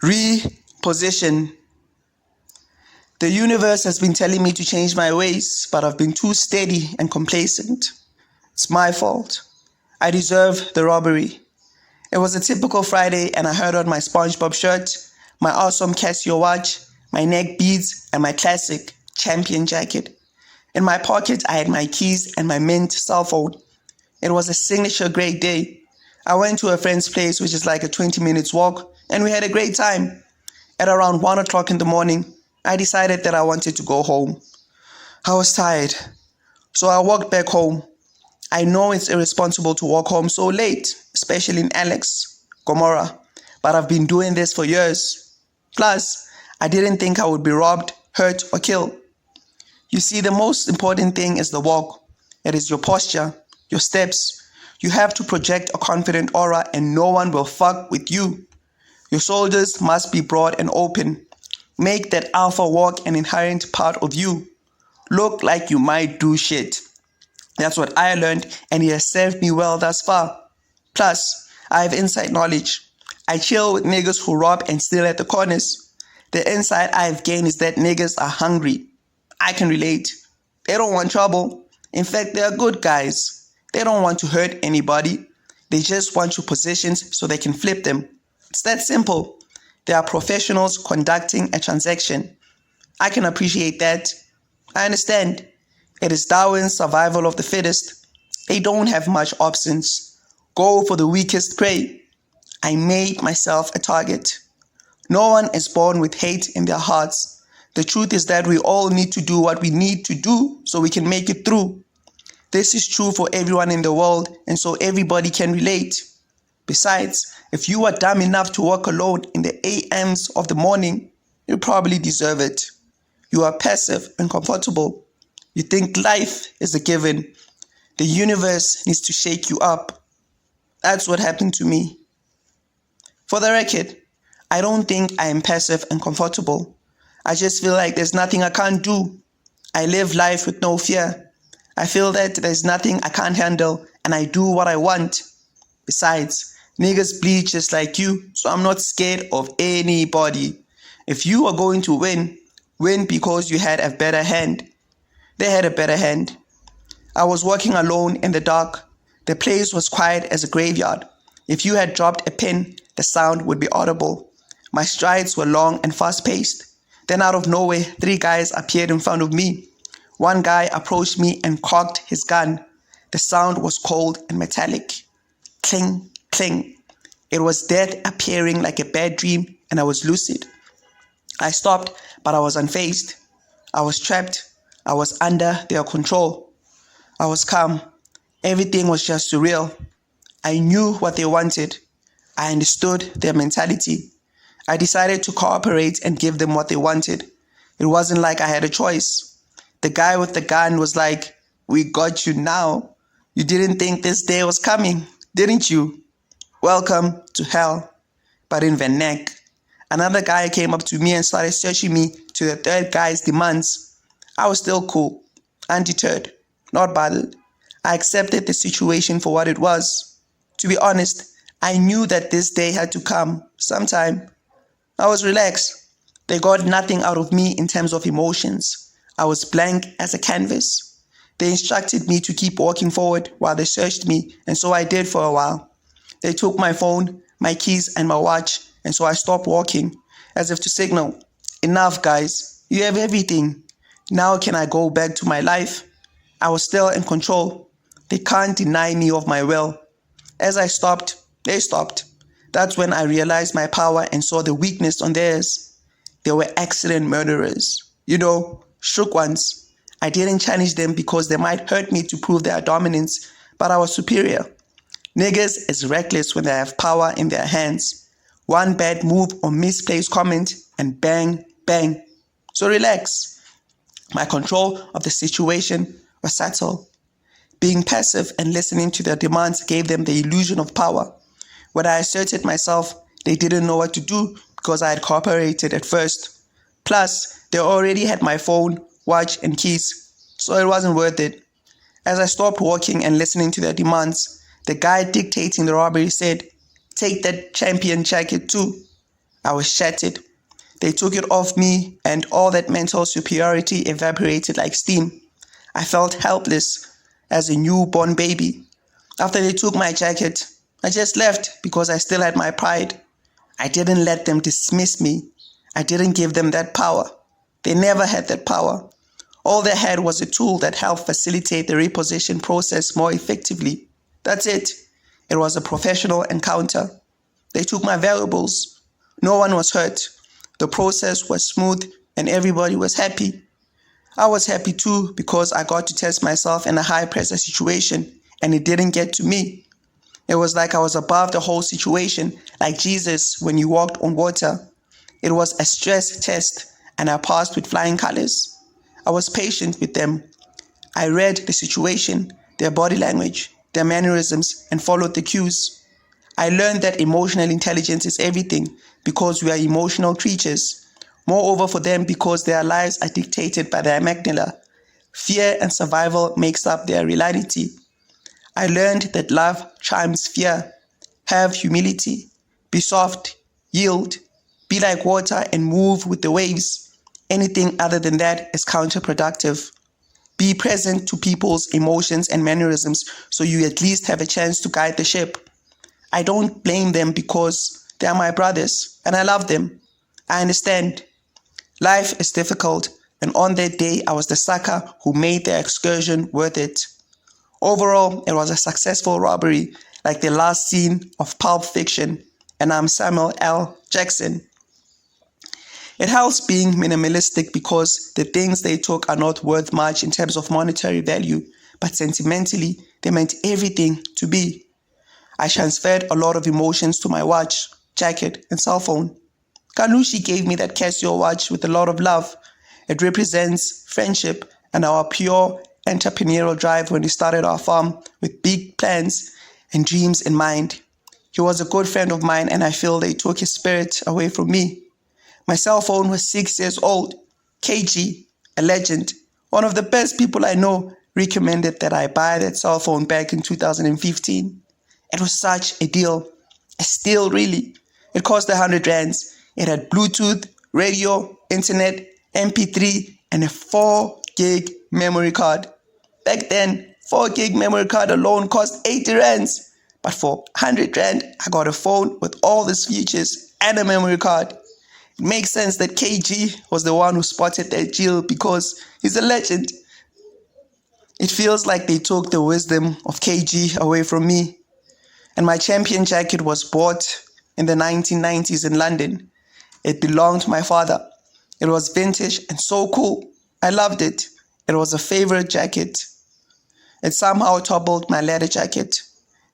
Reposition. The universe has been telling me to change my ways, but I've been too steady and complacent. It's my fault. I deserve the robbery. It was a typical Friday and I had on my SpongeBob shirt, my awesome Casio watch, my neck beads, and my classic champion jacket. In my pocket, I had my keys and my mint cell phone. It was a signature great day. I went to a friend's place, which is like a 20 minutes walk, and we had a great time. At around 1 o'clock in the morning, I decided that I wanted to go home. I was tired, so I walked back home. I know it's irresponsible to walk home so late, especially in Alex, Gomorrah, but I've been doing this for years. Plus, I didn't think I would be robbed, hurt, or killed. You see, the most important thing is the walk. It is your posture, your steps. You have to project a confident aura and no one will fuck with you. Your shoulders must be broad and open. Make that alpha walk an inherent part of you. Look like you might do shit. That's what I learned and it has served me well thus far. Plus, I have inside knowledge. I chill with niggas who rob and steal at the corners. The insight I have gained is that niggas are hungry. I can relate. They don't want trouble. In fact, they are good guys. They don't want to hurt anybody. They just want your positions so they can flip them. It's that simple. They are professionals conducting a transaction. I can appreciate that. I understand. It is Darwin's survival of the fittest. They don't have much options. Go for the weakest prey. I made myself a target. No one is born with hate in their hearts. The truth is that we all need to do what we need to do so we can make it through. This is true for everyone in the world, and so everybody can relate. Besides, if you are dumb enough to walk alone in the AMs of the morning, you probably deserve it. You are passive and comfortable. You think life is a given. The universe needs to shake you up. That's what happened to me. For the record, I don't think I am passive and comfortable. I just feel like there's nothing I can't do. I live life with no fear. I feel that there's nothing I can't handle and I do what I want. Besides, niggas bleed just like you, so I'm not scared of anybody. If you are going to win, win because you had a better hand. They had a better hand. I was walking alone in the dark. The place was quiet as a graveyard. If you had dropped a pin, the sound would be audible. My strides were long and fast-paced. Then out of nowhere, 3 guys appeared in front of me. One guy approached me and cocked his gun. The sound was cold and metallic. Cling, cling. It was death appearing like a bad dream, and I was lucid. I stopped, but I was unfazed. I was trapped. I was under their control. I was calm. Everything was just surreal. I knew what they wanted. I understood their mentality. I decided to cooperate and give them what they wanted. It wasn't like I had a choice. The guy with the gun was like, "We got you now. You didn't think this day was coming, didn't you? Welcome to hell." But in Van Neck, another guy came up to me and started searching me to the third guy's demands. I was still cool, undeterred, not bothered. I accepted the situation for what it was. To be honest, I knew that this day had to come sometime. I was relaxed. They got nothing out of me in terms of emotions. I was blank as a canvas. They instructed me to keep walking forward while they searched me, and so I did for a while. They took my phone, my keys, and my watch, and so I stopped walking, as if to signal, "Enough, guys. You have everything. Now can I go back to my life?" I was still in control. They can't deny me of my will. As I stopped, they stopped. That's when I realized my power and saw the weakness on theirs. They were accident murderers. Shook ones. I didn't challenge them because they might hurt me to prove their dominance, but I was superior. Niggas is reckless when they have power in their hands. One bad move or misplaced comment and bang, bang. So relax. My control of the situation was subtle. Being passive and listening to their demands gave them the illusion of power. When I asserted myself, they didn't know what to do because I had cooperated at first. Plus, they already had my phone, watch, and keys, so it wasn't worth it. As I stopped walking and listening to their demands, the guy dictating the robbery said, "Take that champion jacket too." I was shattered. They took it off me, and all that mental superiority evaporated like steam. I felt helpless as a newborn baby. After they took my jacket, I just left because I still had my pride. I didn't let them dismiss me. I didn't give them that power. They never had that power. All they had was a tool that helped facilitate the reposition process more effectively. That's it. It was a professional encounter. They took my valuables. No one was hurt. The process was smooth and everybody was happy. I was happy too because I got to test myself in a high-pressure situation and it didn't get to me. It was like I was above the whole situation, like Jesus when he walked on water. It was a stress test and I passed with flying colors. I was patient with them. I read the situation, their body language, their mannerisms, and followed the cues. I learned that emotional intelligence is everything because we are emotional creatures. Moreover for them because their lives are dictated by their amygdala. Fear and survival makes up their reality. I learned that love triumphs fear. Have humility. Be soft. Yield. Be like water and move with the waves. Anything other than that is counterproductive. Be present to people's emotions and mannerisms so you at least have a chance to guide the ship. I don't blame them because they are my brothers and I love them. I understand. Life is difficult, and on that day I was the sucker who made the excursion worth it. Overall, it was a successful robbery, like the last scene of Pulp Fiction, and I'm Samuel L. Jackson. It helps being minimalistic because the things they took are not worth much in terms of monetary value, but sentimentally, they meant everything to be. I transferred a lot of emotions to my watch, jacket, and cell phone. Kanushi gave me that Casio watch with a lot of love. It represents friendship and our pure entrepreneurial drive when we started our farm with big plans and dreams in mind. He was a good friend of mine and I feel they took his spirit away from me. My cell phone was 6 years old. KG, a legend, one of the best people I know, recommended that I buy that cell phone back in 2015. It was such a deal. A steal, really. It cost 100 rands. It had Bluetooth, radio, internet, MP3, and a 4 gig memory card. Back then, 4 gig memory card alone cost 80 rands. But for 100 rand, I got a phone with all these features and a memory card. It makes sense that KG was the one who spotted that deal because he's a legend. It feels like they took the wisdom of KG away from me. And my champion jacket was bought in the 1990s in London. It belonged to my father. It was vintage and so cool. I loved it. It was a favorite jacket. It somehow toppled my leather jacket.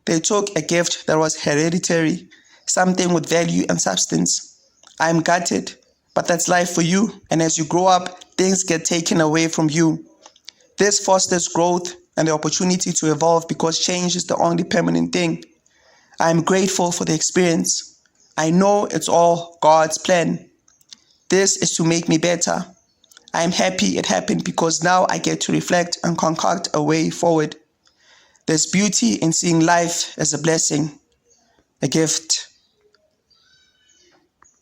They took a gift that was hereditary, something with value and substance. I'm gutted, but that's life for you. And as you grow up, things get taken away from you. This fosters growth and the opportunity to evolve because change is the only permanent thing. I am grateful for the experience. I know it's all God's plan. This is to make me better. I am happy it happened because now I get to reflect and concoct a way forward. There's beauty in seeing life as a blessing, a gift.